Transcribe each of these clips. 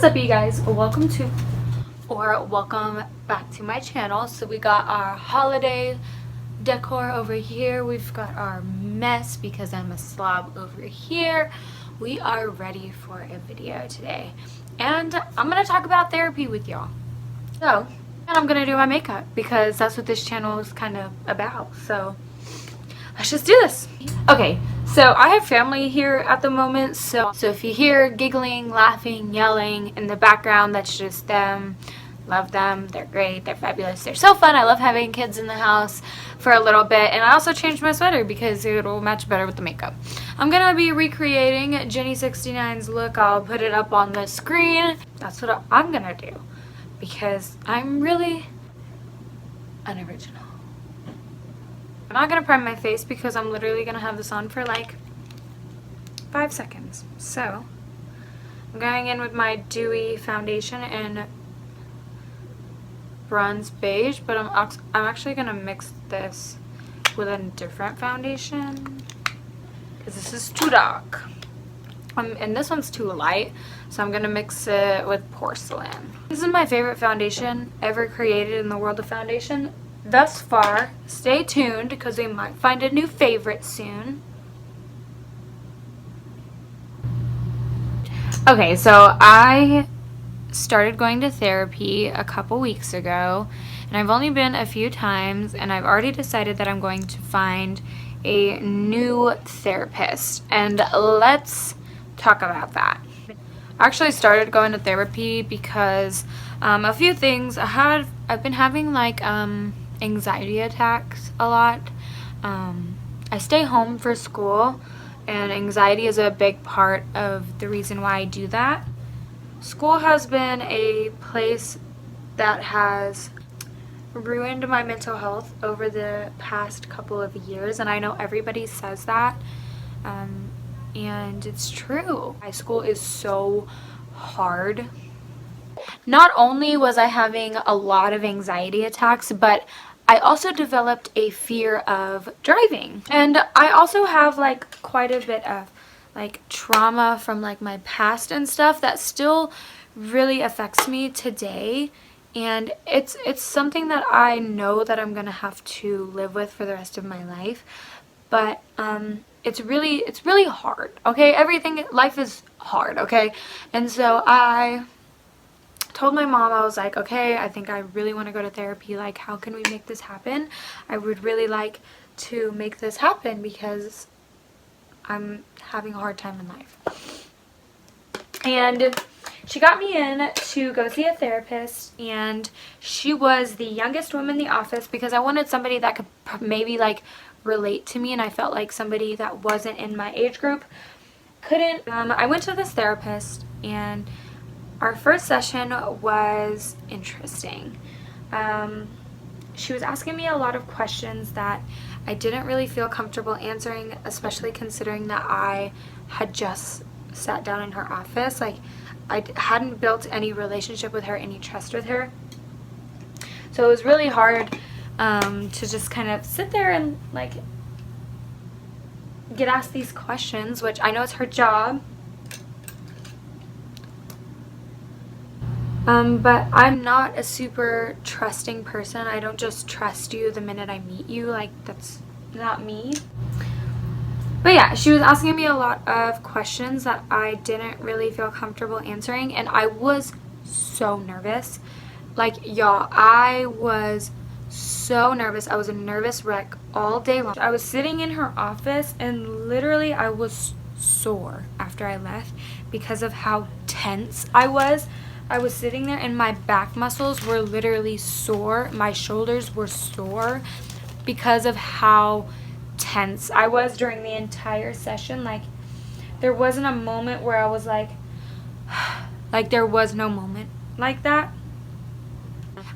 What's up, you guys? Welcome back to my channel. So we got our holiday decor over here. We've got our mess because I'm a slob over here. We are ready for a video today. And I'm going to talk about therapy with y'all. And I'm going to do my makeup because that's what this channel is kind of about. So let's just do this. Okay, so I have family here at the moment. So if you hear giggling, laughing, yelling in the background, that's just them. Love them. They're great. They're fabulous. They're so fun. I love having kids in the house for a little bit. And I also changed my sweater because it'll match better with the makeup. I'm going to be recreating Jenny 69's look. I'll put it up on the screen. That's what I'm going to do because I'm really unoriginal. I'm not going to prime my face because I'm literally going to have this on for like 5 seconds. So I'm going in with my dewy foundation in bronze beige, but I'm actually going to mix this with a different foundation because this is too dark. And this one's too light, so I'm going to mix it with porcelain. This is my favorite foundation ever created in the world of foundation thus far. Stay tuned because we might find a new favorite soon. Okay, so I started going to therapy a couple weeks ago, and I've only been a few times, and I've already decided that I'm going to find a new therapist, and let's talk about that. I actually started going to therapy because a few things. I've been having like anxiety attacks a lot. I stay home for school, and anxiety is a big part of the reason why I do that. School has been a place that has ruined my mental health over the past couple of years, and I know everybody says that, and it's true. High school is so hard. Not only was I having a lot of anxiety attacks, but I also developed a fear of driving. And I also have like quite a bit of like trauma from like my past and stuff that still really affects me today. And it's something that I know that I'm gonna have to live with for the rest of my life. But it's really hard, okay? Life is hard, okay? And so I told my mom, I was like, okay, I think I really want to go to therapy. Like, how can we make this happen? I would really like to make this happen because I'm having a hard time in life. And she got me in to go see a therapist, and she was the youngest woman in the office because I wanted somebody that could maybe like relate to me, and I felt like somebody that wasn't in my age group couldn't. I went to this therapist, and our first session was interesting. She was asking me a lot of questions that I didn't really feel comfortable answering, especially considering that I had just sat down in her office. Like, I hadn't built any relationship with her, any trust with her. So it was really hard to just kind of sit there and like get asked these questions, which I know it's her job. But I'm not a super trusting person. I don't just trust you the minute I meet you. Like, that's not me. But yeah, she was asking me a lot of questions that I didn't really feel comfortable answering, and I was so nervous. Like, y'all, I was so nervous. I was a nervous wreck all day long. I was sitting in her office, and literally I was sore after I left because of how tense I was. I was sitting there and my back muscles were literally sore. My shoulders were sore because of how tense I was during the entire session. Like, there wasn't a moment where I was like there was no moment like that.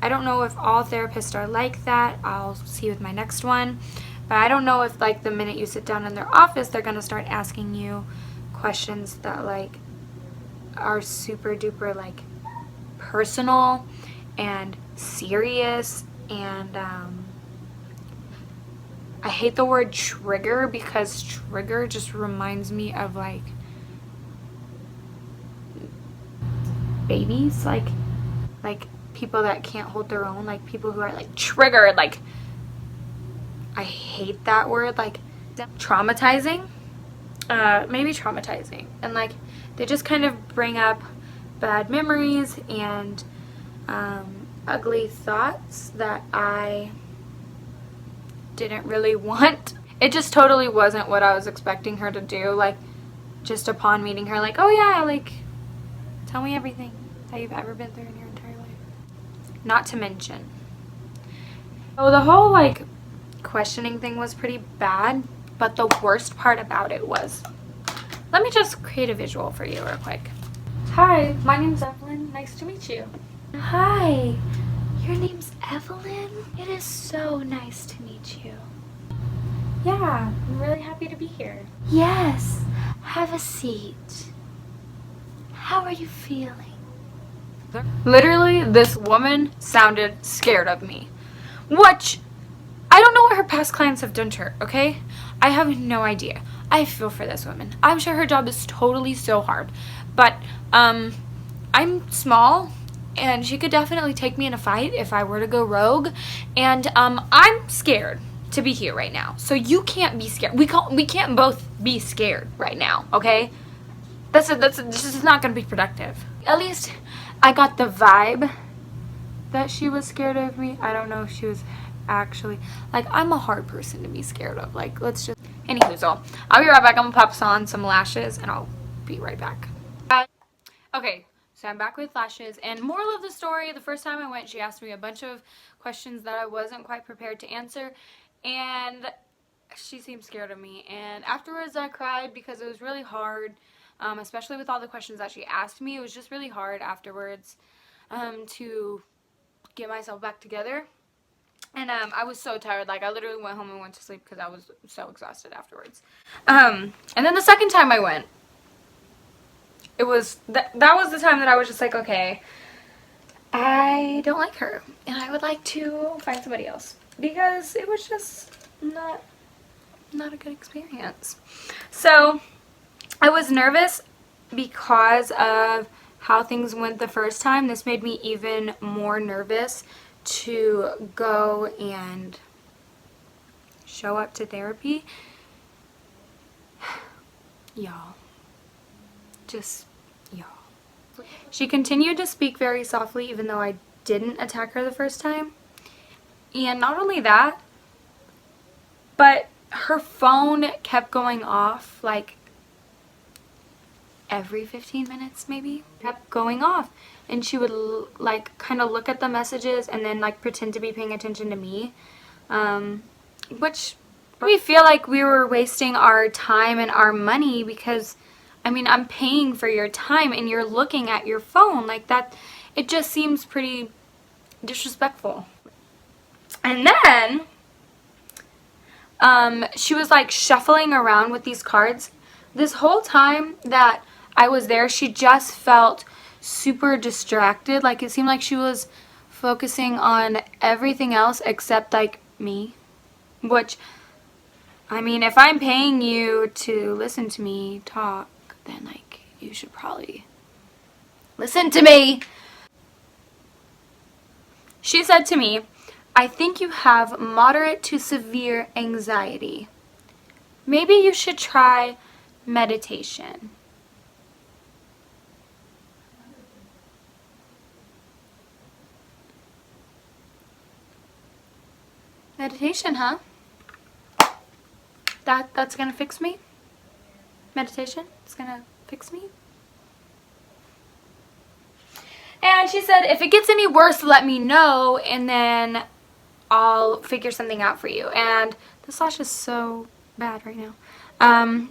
I don't know if all therapists are like that. I'll see with my next one. But I don't know if like the minute you sit down in their office, they're going to start asking you questions that like are super duper like personal and serious, and I hate the word trigger because trigger just reminds me of like babies, like people that can't hold their own, like people who are like triggered, like I hate that word, like traumatizing, maybe traumatizing, and like they just kind of bring up bad memories and ugly thoughts that I didn't really want. It just totally wasn't what I was expecting her to do, like just upon meeting her, like, oh yeah, like tell me everything that you've ever been through in your entire life. Not to mention, so the whole like questioning thing was pretty bad, but the worst part about it was, let me just create a visual for you real quick. Hi, my name's Evelyn. Nice to meet you. Hi, your name's Evelyn? It is so nice to meet you. Yeah, I'm really happy to be here. Yes, have a seat. How are you feeling? Literally, this woman sounded scared of me. Which, I don't know what her past clients have done to her, okay? I have no idea. I feel for this woman. I'm sure her job is totally so hard. But, I'm small, and she could definitely take me in a fight if I were to go rogue. And, I'm scared to be here right now. So you can't be scared. We can't both be scared right now, okay? This is not going to be productive. At least I got the vibe that she was scared of me. I don't know if she was actually, like, I'm a hard person to be scared of. Like, let's just, anywho, I'll be right back. I'm gonna pop on some lashes and I'll be right back. Okay, so I'm back with lashes, and moral of the story, the first time I went, she asked me a bunch of questions that I wasn't quite prepared to answer, and she seemed scared of me, and afterwards I cried because it was really hard, especially with all the questions that she asked me. It was just really hard afterwards to get myself back together. And I was so tired, like I literally went home and went to sleep because I was so exhausted afterwards. And then the second time I went, it was, that was the time that I was just like, okay, I don't like her and I would like to find somebody else, because it was just not a good experience. So I was nervous because of how things went the first time. This made me even more nervous to go and show up to therapy. Y'all. Just, y'all. She continued to speak very softly even though I didn't attack her the first time. And not only that, but her phone kept going off like every 15 minutes maybe. Kept going off. And she would like kind of look at the messages and then like pretend to be paying attention to me. Which we feel like we were wasting our time and our money, because I mean, I'm paying for your time and you're looking at your phone like that. It just seems pretty disrespectful. And then she was like shuffling around with these cards. This whole time that I was there, she just felt super distracted. Like it seemed like she was focusing on everything else except like me. Which, I mean, if I'm paying you to listen to me talk, then like you should probably listen to me. She said to me, I think you have moderate to severe anxiety. Maybe you should try meditation. Meditation, huh? That's gonna fix me? Meditation? It's gonna fix me? And she said, if it gets any worse, let me know, and then I'll figure something out for you. And this lash is so bad right now.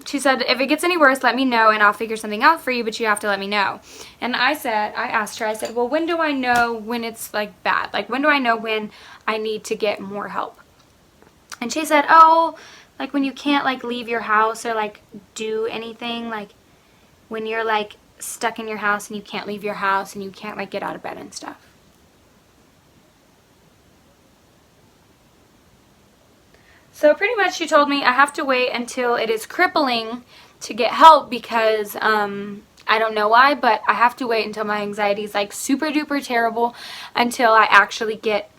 She said, if it gets any worse, let me know, and I'll figure something out for you, but you have to let me know. And I asked her, I said, well, when do I know when it's, like, bad? Like, when do I know when I need to get more help? And she said, oh, like, when you can't, like, leave your house or, like, do anything, like, when you're, like, stuck in your house and you can't leave your house and you can't, like, get out of bed and stuff. So pretty much she told me I have to wait until it is crippling to get help, because I don't know why, but I have to wait until my anxiety is like super duper terrible until I actually get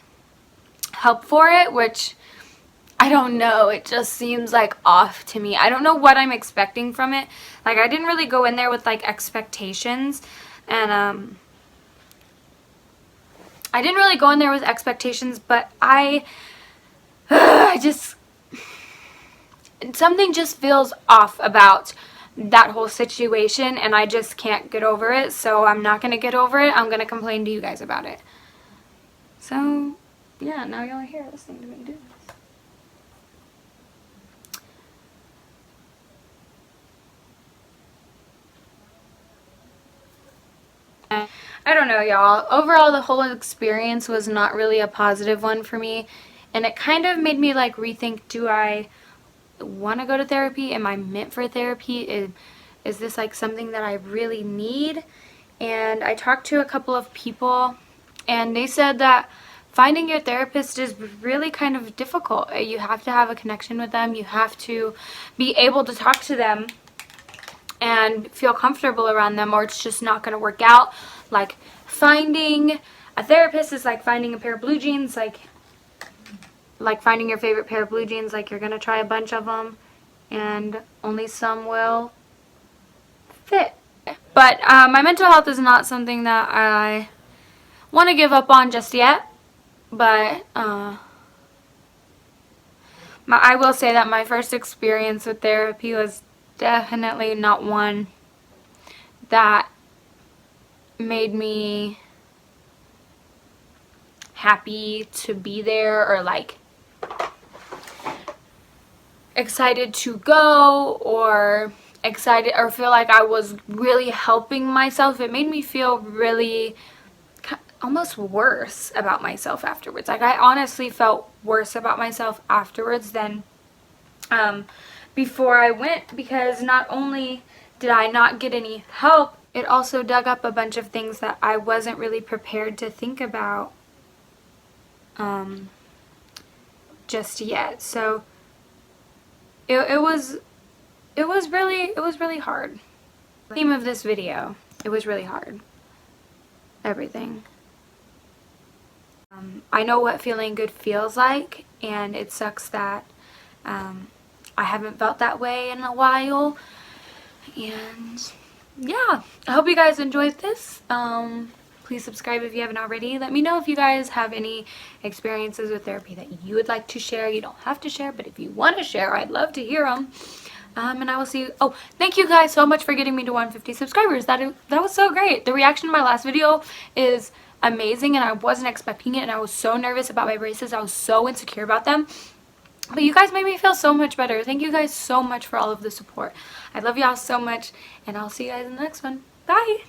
help for it, which I don't know. It just seems like off to me. I don't know what I'm expecting from it. Like, I didn't really go in there with like expectations, and I didn't really go in there with expectations, but I just, something just feels off about that whole situation, and I just can't get over it. So I'm not gonna get over it. I'm gonna complain to you guys about it. So yeah, now y'all are here listening to me do this. I don't know, y'all. Overall, the whole experience was not really a positive one for me, and it kind of made me like rethink, do I want to go to therapy? Am I meant for therapy? Is this like something that I really need? And I talked to a couple of people, and they said that finding your therapist is really kind of difficult. You have to have a connection with them. You have to be able to talk to them and feel comfortable around them, or it's just not going to work out. Like, finding a therapist is like finding a pair of blue jeans, like finding your favorite pair of blue jeans. Like, you're going to try a bunch of them and only some will fit. But my mental health is not something that I want to give up on just yet. But I will say that my first experience with therapy was definitely not one that made me happy to be there, or like excited to go, or excited, or feel like I was really helping myself. It made me feel really almost worse about myself afterwards. Like, I honestly felt worse about myself afterwards than before I went, because not only did I not get any help, it also dug up a bunch of things that I wasn't really prepared to think about just yet. So it was really hard. The theme of this video, it was really hard. Everything. I know what feeling good feels like, and it sucks that I haven't felt that way in a while. And yeah, I hope you guys enjoyed this. Please subscribe if you haven't already. Let me know if you guys have any experiences with therapy that you would like to share. You don't have to share, but if you want to share, I'd love to hear them. And I will see you. Oh, thank you guys so much for getting me to 150 subscribers. That was so great. The reaction to my last video is amazing, and I wasn't expecting it, and I was so nervous about my braces. I was so insecure about them. But you guys made me feel so much better. Thank you guys so much for all of the support. I love y'all so much, and I'll see you guys in the next one. Bye!